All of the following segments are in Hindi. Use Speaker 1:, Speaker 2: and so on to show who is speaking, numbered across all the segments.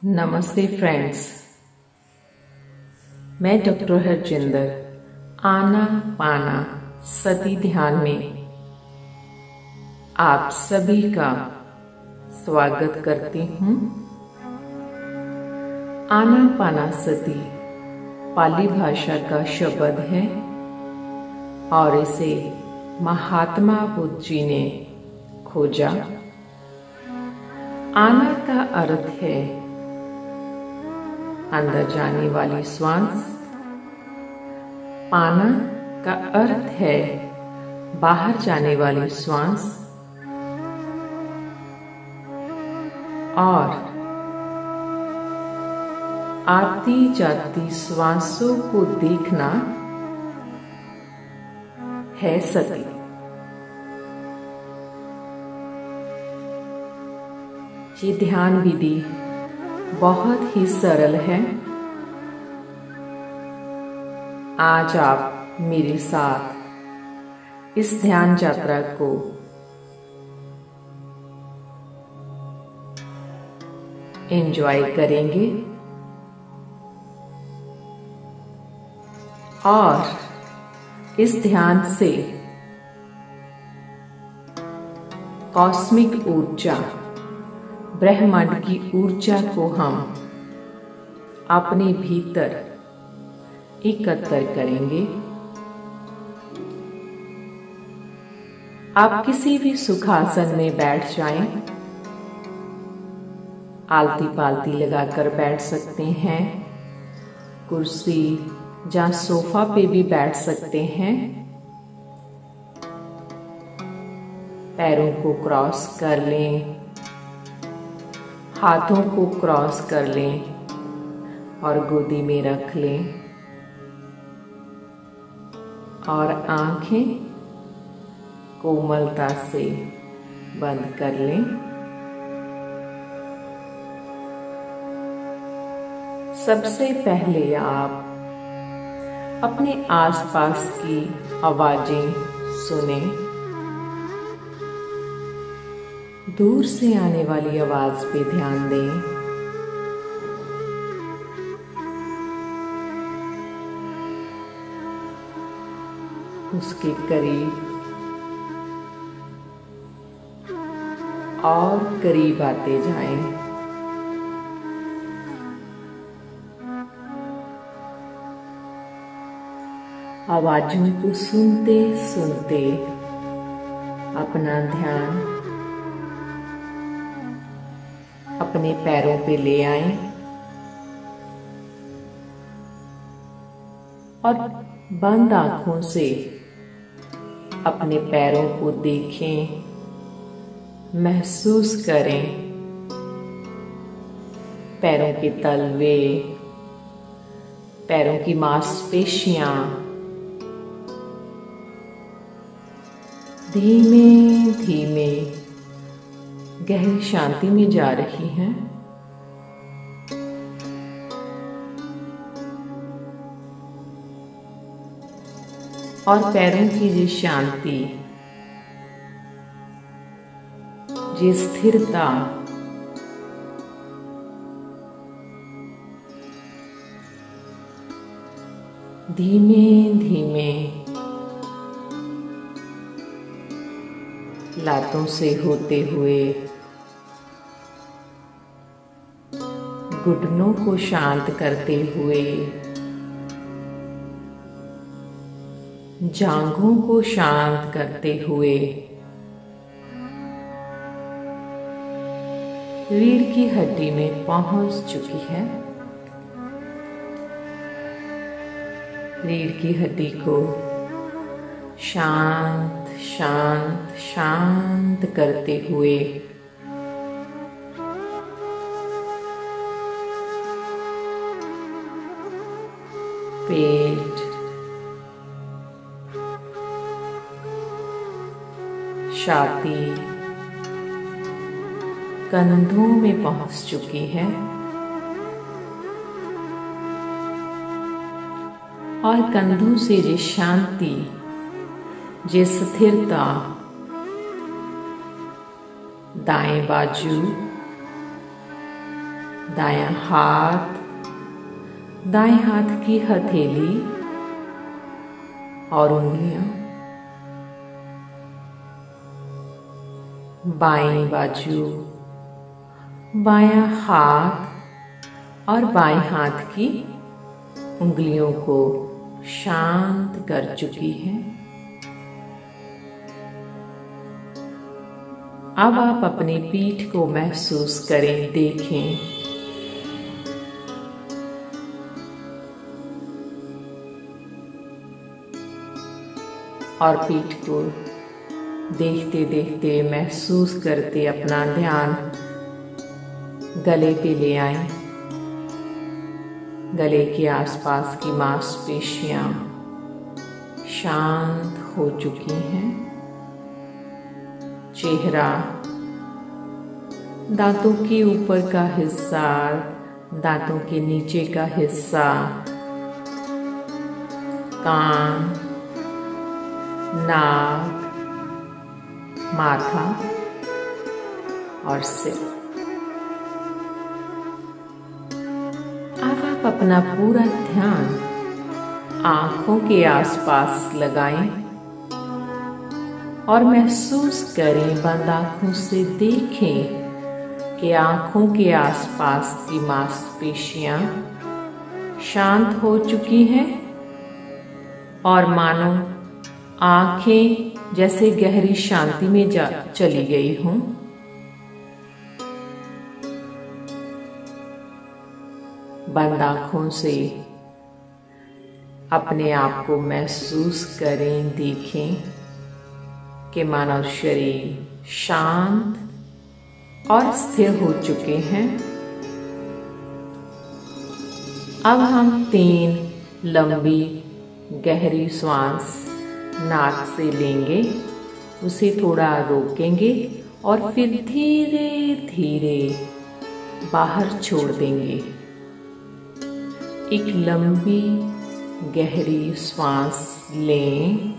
Speaker 1: नमस्ते फ्रेंड्स, मैं डॉक्टर हरजिंदर आना पाना सती ध्यान में आप सभी का स्वागत करती हूँ। आना पाना सती पाली भाषा का शब्द है और इसे महात्मा बुद्ध जी ने खोजा। आना का अर्थ है अंदर जाने वाली श्वास, पाना का अर्थ है बाहर जाने वाली श्वास और आती जाती श्वासों को देखना है सती। ये ध्यान विधि बहुत ही सरल है। आज आप मेरे साथ इस ध्यान यात्रा को एंजॉय करेंगे और इस ध्यान से कॉस्मिक ऊर्जा, ब्रह्मांड की ऊर्जा को हम अपने भीतर एकत्र करेंगे। आप किसी भी सुखासन में बैठ जाएं, आलती पालती लगाकर बैठ सकते हैं, कुर्सी या सोफा पे भी बैठ सकते हैं। पैरों को क्रॉस कर लें, हाथों को क्रॉस कर लें और गोदी में रख लें और आंखें कोमलता से बंद कर लें। सबसे पहले आप अपने आसपास की आवाजें सुनें। दूर से आने वाली आवाज पे ध्यान दें। उसके करीब और करीब आते जाएं। आवाजों को सुनते सुनते अपना ध्यान अपने पैरों पे ले आएं और बंद आंखों से अपने पैरों को देखें, महसूस करें। पैरों के तलवे, पैरों की मांसपेशियां धीमे धीमे गहरी शांति में जा रही हैं। और पैरों की ये शांति, ये स्थिरता धीमे धीमे लातों से होते हुए घुटनों को शांत करते हुए, जांघों को शांत करते हुए, रीढ़ की हड्डी में पहुंच चुकी है। रीढ़ की हड्डी को शांत शांत शांत करते हुए पेट, छाती, कंधों में पहुंच चुकी है और कंधों से ये शांति, ये स्थिरता दाएं बाजू, दायां हाथ, दाएं हाथ की हथेली और उंगलियां, बाईं बाजू, बायां हाथ और बाएं हाथ की उंगलियों को शांत कर चुकी है। अब आप अपनी पीठ को महसूस करें, देखें। और पीठ को देखते देखते, महसूस करते अपना ध्यान गले पे ले आए। गले के आसपास की मांसपेशियां शांत हो चुकी हैं। चेहरा, दांतों के ऊपर का हिस्सा, दांतों के नीचे का हिस्सा, कान, नाक, माथा और सिर। अब आप अपना पूरा ध्यान आंखों के आसपास लगाएं और महसूस करें, बंद आंखों से देखें कि आंखों के आसपास की मांसपेशियां शांत हो चुकी हैं और मानो आंखें जैसे गहरी शांति में चली गई हों। बंद आंखों से अपने आप को महसूस करें, देखें कि मानव शरीर शांत और स्थिर हो चुके हैं। अब हम 3 लंबी गहरी सांस नाक से लेंगे, उसे थोड़ा रोकेंगे और फिर धीरे धीरे बाहर छोड़ देंगे। एक लंबी गहरी सांस लें,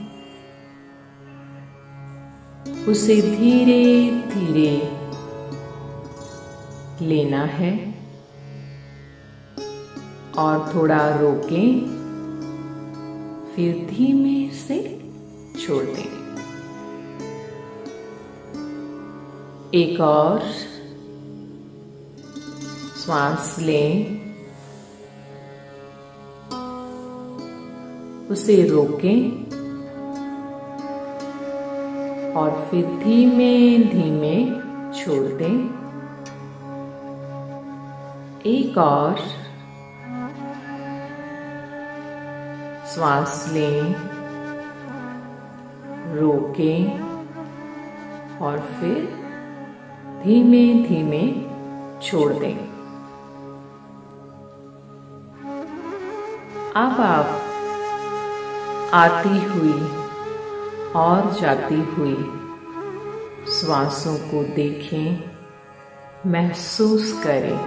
Speaker 1: उसे धीरे धीरे लेना है और थोड़ा रोकें, फिर धीमे से छोड़ दें। एक और सांस लें, उसे रोकें और फिर धीमे धीमे छोड़ दें। एक और सांस लें, रोकें और फिर धीमे धीमे छोड़ दें। अब आप आती हुई और जाती हुई श्वासों को देखें, महसूस करें।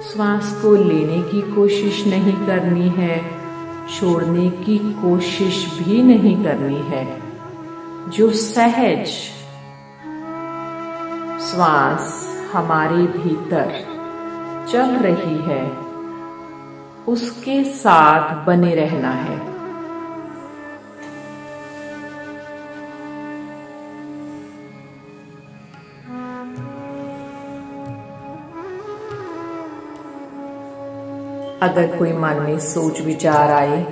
Speaker 1: श्वास को लेने की कोशिश नहीं करनी है, छोड़ने की कोशिश भी नहीं करनी है। जो सहज श्वास हमारे भीतर चल रही है, उसके साथ बने रहना है। अगर कोई मन में सोच विचार आए,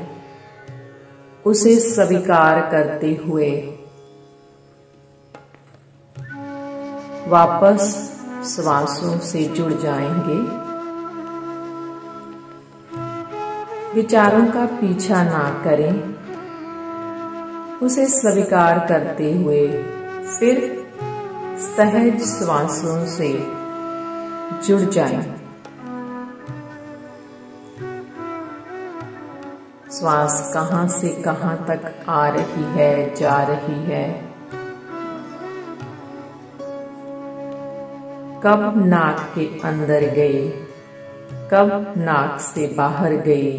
Speaker 1: उसे स्वीकार करते हुए वापस श्वासों से जुड़ जाएंगे। विचारों का पीछा ना करें, उसे स्वीकार करते हुए फिर सहज श्वासों से जुड़ जाएं। श्वास कहां से कहां तक आ रही है, जा रही है, कब नाक के अंदर गई, कब नाक से बाहर गई।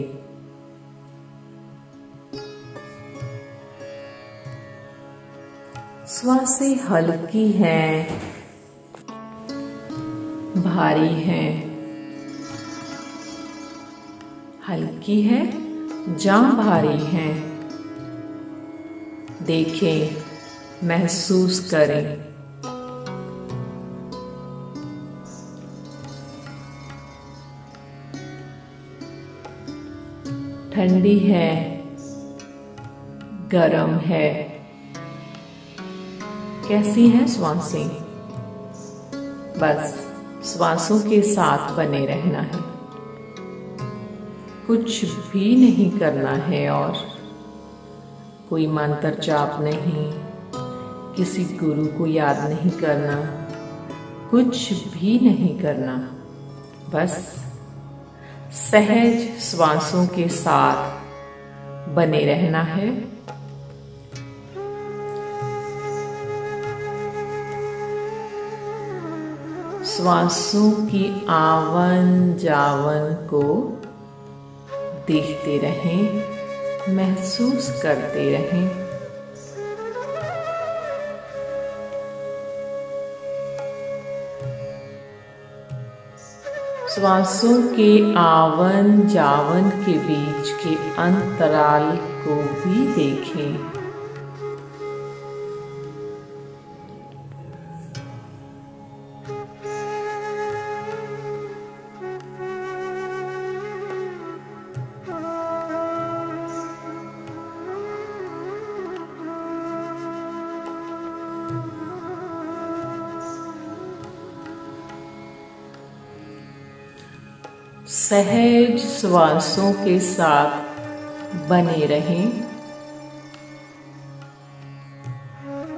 Speaker 1: श्वासें हल्की हैं, भारी है, हल्की है या भारी है। देखें, महसूस करें। ठंडी है, गरम है। कैसी है श्वासें? बस श्वासों के साथ बने रहना है, कुछ भी नहीं करना है और कोई मंत्र जाप नहीं, किसी गुरु को याद नहीं करना, कुछ भी नहीं करना। बस सहज श्वासों के साथ बने रहना है। श्वासों की आवन जावन को देखते रहें, महसूस करते रहें। श्वासों के आवन जावन के बीच के अंतराल को भी देखें। सहज श्वासों के साथ बने रहें।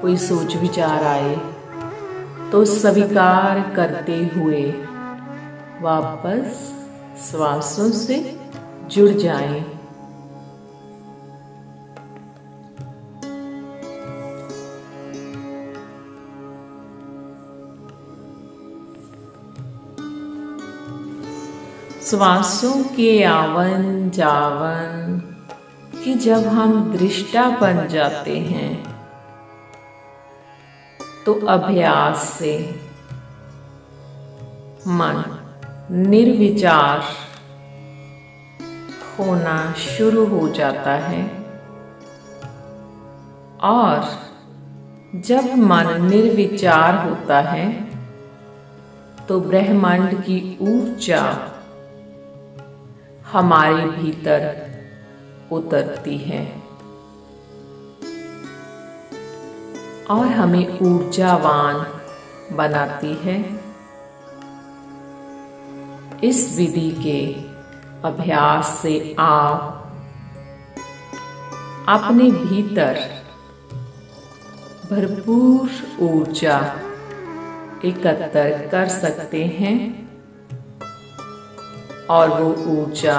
Speaker 1: कोई सोच विचार आए तो स्वीकार करते हुए वापस श्वासों से जुड़ जाएं। श्वासों के आवन जावन कि जब हम दृष्टा बन जाते हैं तो अभ्यास से मन निर्विचार होना शुरू हो जाता है और जब मन निर्विचार होता है तो ब्रह्मांड की ऊर्जा हमारे भीतर उतरती है और हमें ऊर्जावान बनाती है। इस विधि के अभ्यास से आप अपने भीतर भरपूर ऊर्जा एकत्र कर सकते हैं और वो ऊर्जा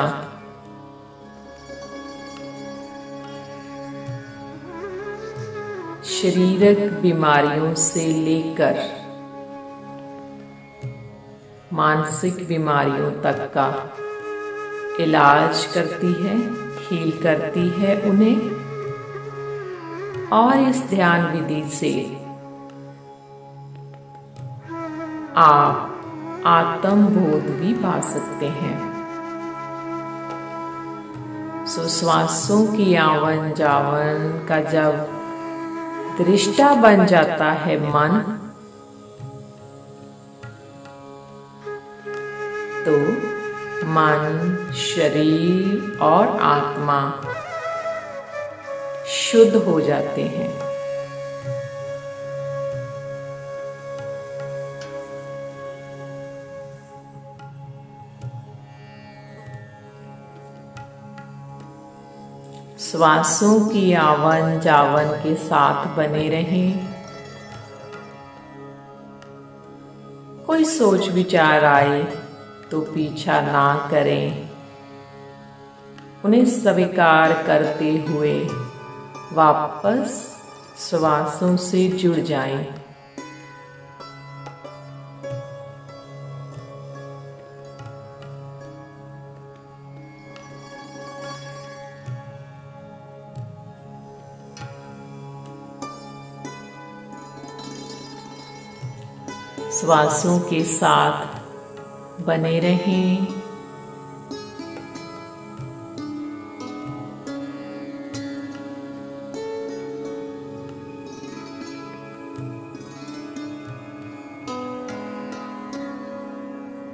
Speaker 1: शारीरिक बीमारियों से लेकर मानसिक बीमारियों तक का इलाज करती है, हील करती है उन्हें। और इस ध्यान विधि से आप आत्मबोध भी पा सकते हैं। श्वासों की आवन जावन का जब दृष्टा बन जाता है मन, तो मन, शरीर और आत्मा शुद्ध हो जाते हैं। श्वासों की आवन जावन के साथ बने रहें। कोई सोच विचार आए तो पीछा ना करें, उन्हें स्वीकार करते हुए वापस श्वासों से जुड़ जाएं। श्वासों के साथ बने रहें।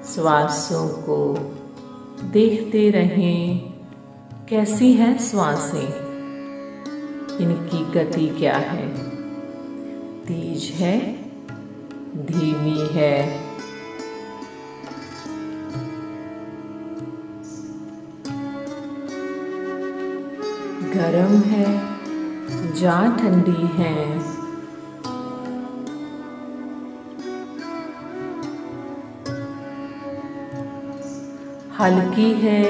Speaker 1: श्वासों को देखते रहें, कैसी हैं श्वासें, इनकी गति क्या है, तेज है, धीमी है, गर्म है, या ठंडी है। हल्की है,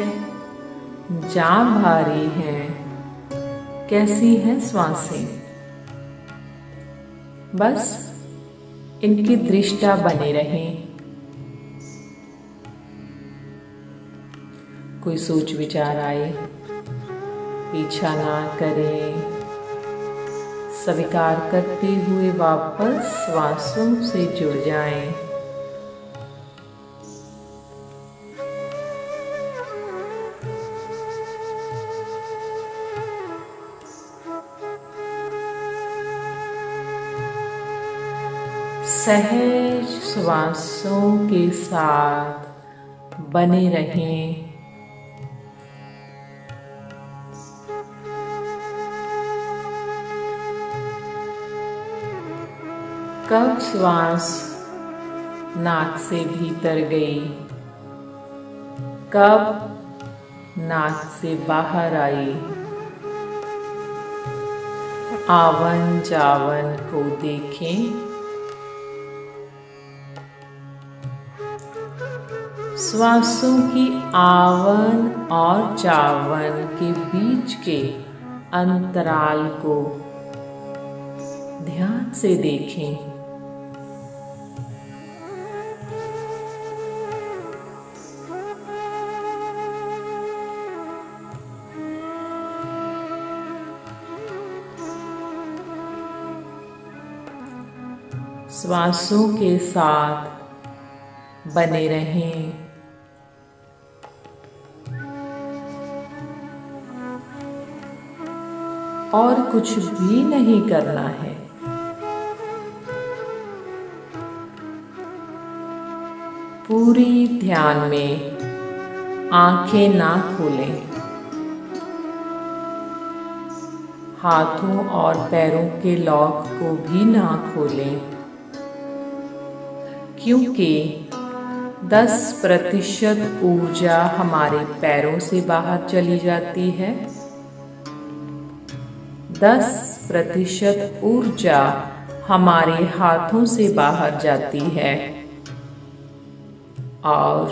Speaker 1: या भारी है, कैसी हैं श्वासें। बस इनकी दृष्टा बने रहें। कोई सोच विचार आए, पीछा ना करें, स्वीकार करते हुए वापस श्वासों से जुड़ जाएं। सहज श्वासों के साथ बने रहें। कब श्वास नाक से भीतर गई, कब नाक से बाहर आई, आवन जावन को देखें। श्वासों की आवन और जावन के बीच के अंतराल को ध्यान से देखें। श्वासों के साथ बने रहें। और कुछ भी नहीं करना है। पूरी ध्यान में आंखें ना खोलें, हाथों और पैरों के लॉक को भी ना खोलें, क्योंकि 10% ऊर्जा हमारे पैरों से बाहर चली जाती है, 10% ऊर्जा हमारे हाथों से बाहर जाती है और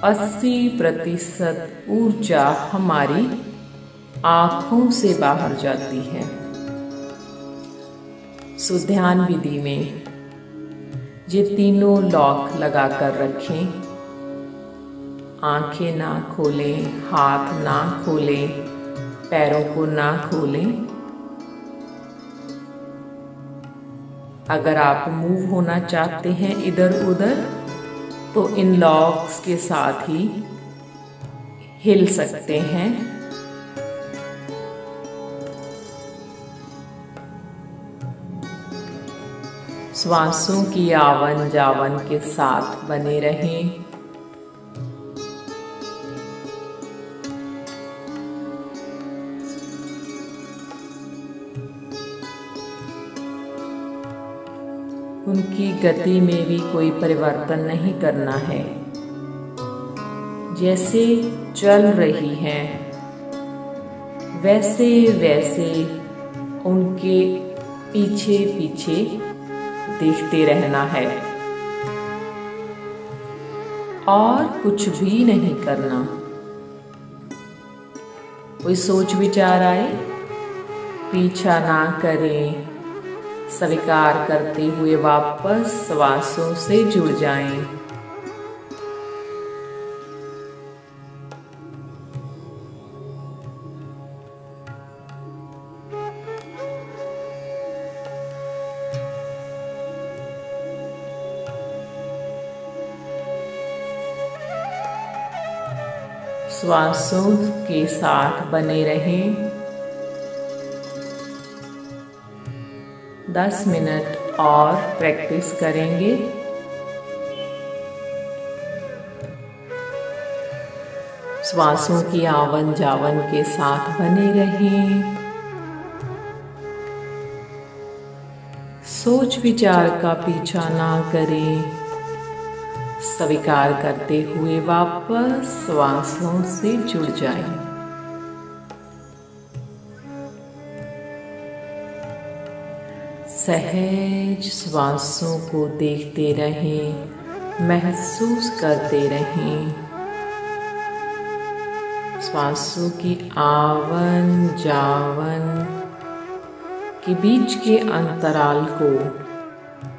Speaker 1: 80% ऊर्जा हमारी आँखों से बाहर जाती है। सो ध्यान विधि में ये तीनों लॉक लगा कर रखें। आंखें ना खोलें, हाथ ना खोलें, पैरों को ना खोलें। अगर आप मूव होना चाहते हैं इधर उधर तो इन लॉक्स के साथ ही हिल सकते हैं। श्वासों की आवन जावन के साथ बने रहें। उनकी गति में भी कोई परिवर्तन नहीं करना है। जैसे चल रही हैं वैसे वैसे उनके पीछे पीछे देखते रहना है और कुछ भी नहीं करना। कोई सोच विचार आए, पीछा ना करें, स्वीकार करते हुए वापस श्वासों से जुड़ जाएं। श्वासों के साथ बने रहें। 10 मिनट और प्रैक्टिस करेंगे। श्वासों की आवन जावन के साथ बने रहें। सोच विचार का पीछा ना करें। स्वीकार करते हुए वापस श्वासों से जुड़ जाएं। सहज श्वासों को देखते रहें, महसूस करते रहें। श्वासों की आवन जावन के बीच के अंतराल को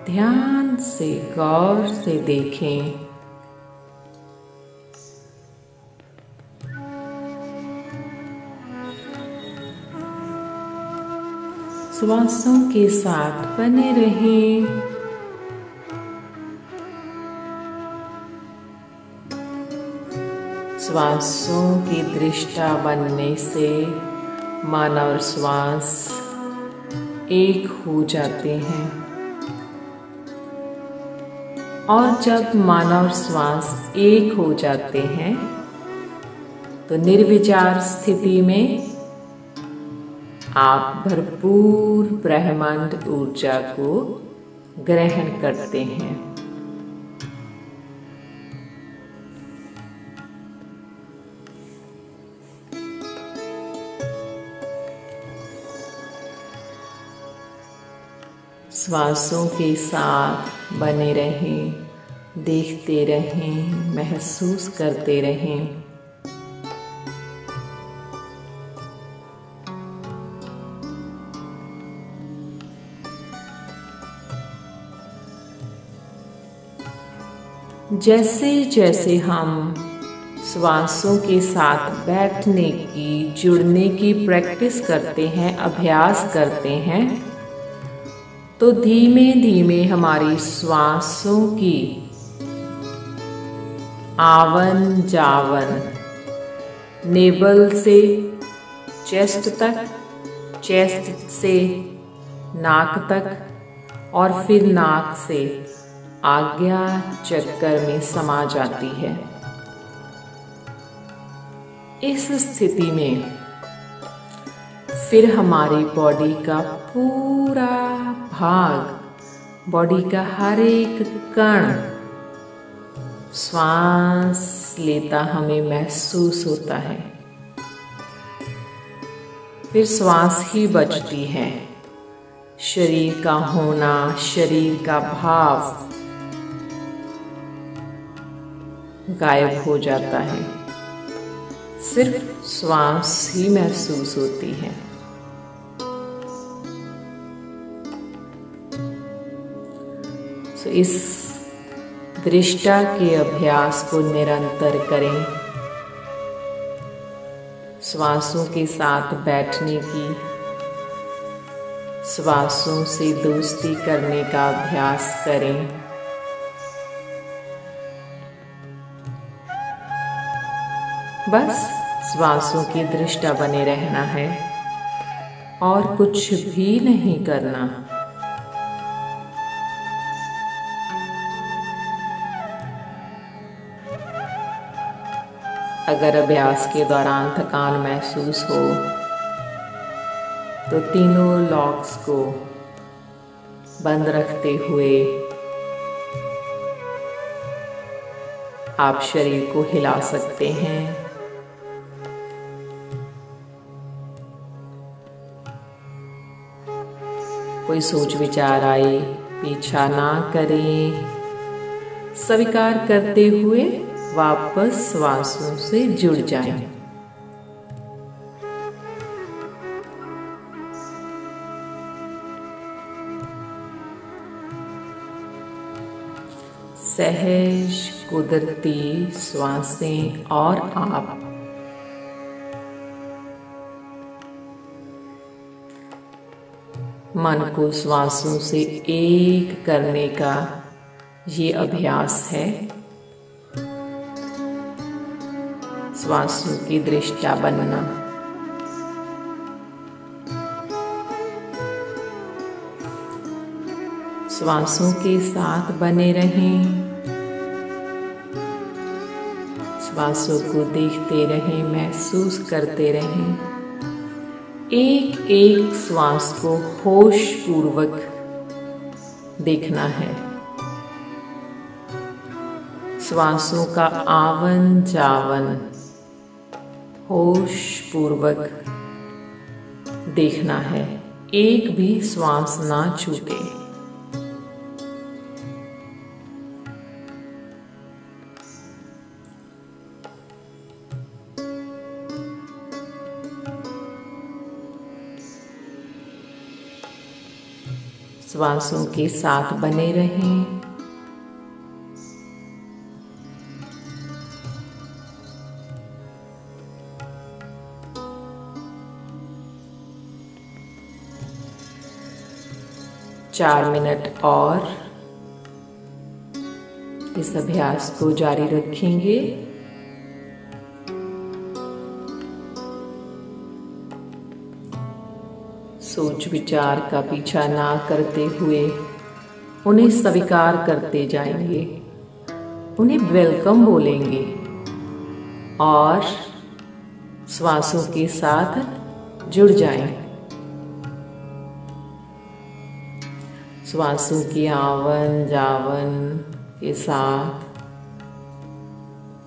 Speaker 1: ध्यान से गौर से देखें। श्वासों के साथ बने रहें। श्वासों की दृष्टा बनने से मन और श्वास एक हो जाते हैं और जब मन और श्वास एक हो जाते हैं तो निर्विचार स्थिति में आप भरपूर ब्रह्मांड ऊर्जा को ग्रहण करते हैं। श्वासों के साथ बने रहें, देखते रहें, महसूस करते रहें। जैसे जैसे हम श्वासों के साथ बैठने की, जुड़ने की प्रैक्टिस करते हैं, अभ्यास करते हैं, तो धीमे धीमे हमारी श्वासों की आवन जावन नेवल से चेस्ट तक, चेस्ट से नाक तक और फिर नाक से आज्ञा चक्कर में समा जाती है। इस स्थिति में फिर हमारी बॉडी का पूरा भाग, बॉडी का हर एक कण श्वास लेता हमें महसूस होता है। फिर श्वास ही बचती है। शरीर का होना, शरीर का भाव गायब हो जाता है। सिर्फ श्वास ही महसूस होती है। तो इस दृष्टा के अभ्यास को निरंतर करें। श्वासों के साथ बैठने की, श्वासों से दोस्ती करने का अभ्यास करें। बस श्वासों की दृष्टा बने रहना है और कुछ भी नहीं करना। अगर अभ्यास के दौरान थकान महसूस हो तो तीनों लॉक्स को बंद रखते हुए आप शरीर को हिला सकते हैं। कोई सोच विचार आए पीछा ना करें। स्वीकार करते हुए वापस श्वासों से जुड़ जाएं। सहज कुदरती श्वासें और आप मन को श्वासों से एक करने का ये अभ्यास है। श्वासों की दृष्टा बनना। श्वासों के साथ बने रहें, श्वासों को देखते रहें, महसूस करते रहें। एक एक श्वास को होश पूर्वक देखना है। श्वासों का आवन जावन होश पूर्वक देखना है, एक भी श्वास ना छूटे। श्वासों के साथ बने रहें। चार मिनट और इस अभ्यास को जारी रखेंगे। सोच विचार का पीछा ना करते हुए उन्हें स्वीकार करते जाएंगे, उन्हें वेलकम बोलेंगे और श्वासों के साथ जुड़ जाएं। श्वासों की आवन जावन के साथ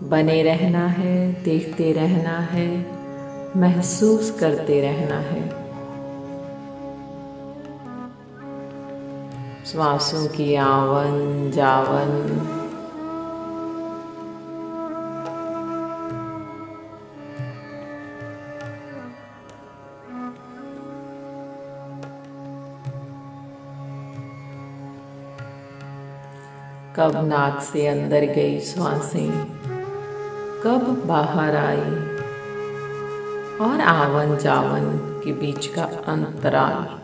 Speaker 1: बने रहना है, देखते रहना है, महसूस करते रहना है। श्वासों की आवन जावन कब नाक से अंदर गई श्वासें, कब बाहर आई, और आवन जावन के बीच का अंतराल।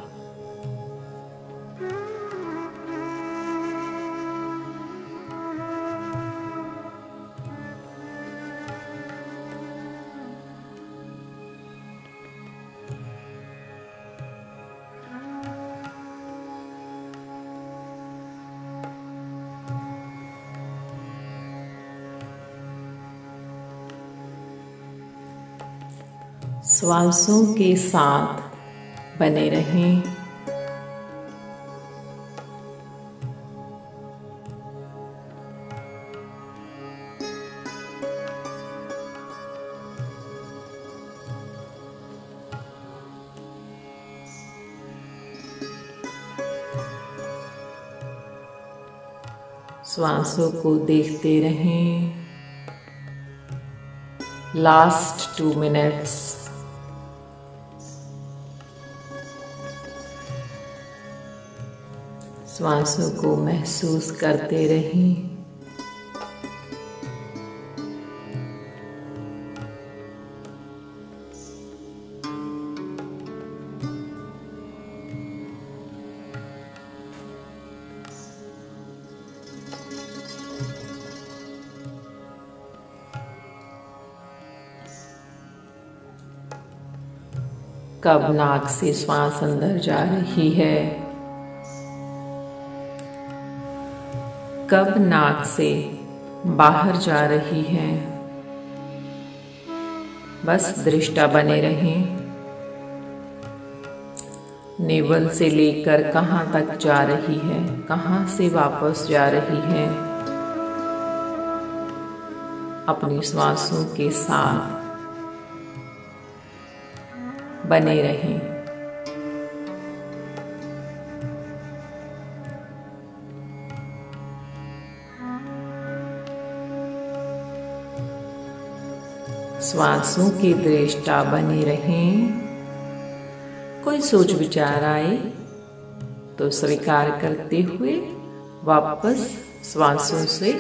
Speaker 1: श्वासों के साथ बने रहें। श्वासों को देखते रहें। Last 2 minutes. श्वासों को महसूस करते रहें। कब नाक से श्वास अंदर जा रही है, कब नाक से बाहर जा रही है, बस दृष्टा बने रहें। नेवल से लेकर कहाँ तक जा रही है, कहाँ से वापस जा रही है, अपनी श्वासों के साथ बने रहें। श्वासों की दृष्टा बने रहें। कोई सोच विचार आए तो स्वीकार करते हुए वापस श्वासों से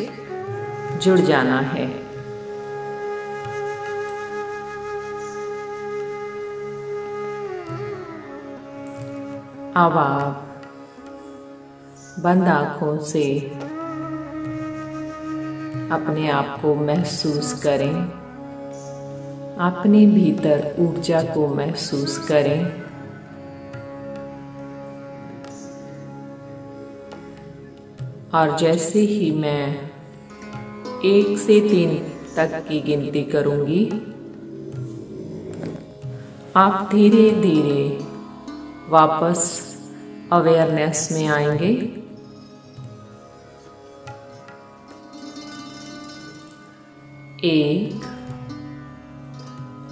Speaker 1: जुड़ जाना है। अब आप बंद आंखों से अपने आप को महसूस करें। अपने भीतर ऊर्जा को महसूस करें। और जैसे ही मैं 1 से 3 तक की गिनती करूंगी, आप धीरे धीरे वापस अवेयरनेस में आएंगे। 1,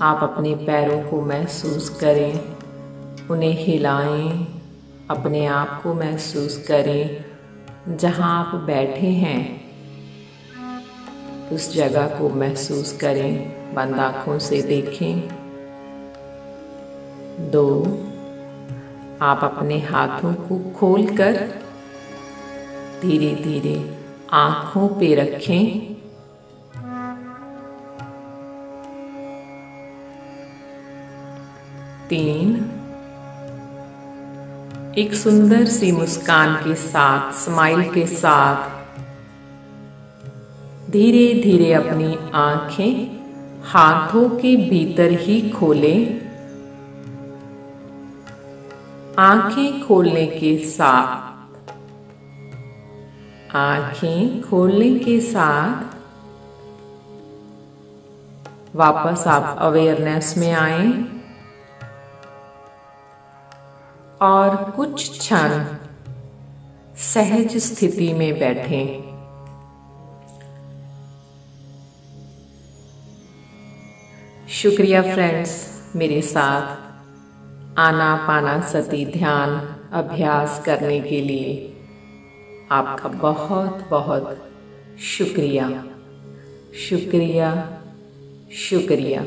Speaker 1: आप अपने पैरों को महसूस करें, उन्हें हिलाएं, अपने आप को महसूस करें। जहां आप बैठे हैं उस जगह को महसूस करें, बंद आंखों से देखें। 2, आप अपने हाथों को खोलकर धीरे धीरे आंखों पे रखें। 3, एक सुंदर सी मुस्कान के साथ, स्माइल के साथ धीरे धीरे अपनी आंखें हाथों के भीतर ही खोलें। आंखें खोलने के साथ वापस आप अवेयरनेस में आए और कुछ क्षण सहज स्थिति में बैठें। शुक्रिया फ्रेंड्स, मेरे साथ आनापानसति ध्यान अभ्यास करने के लिए आपका बहुत बहुत शुक्रिया, शुक्रिया, शुक्रिया।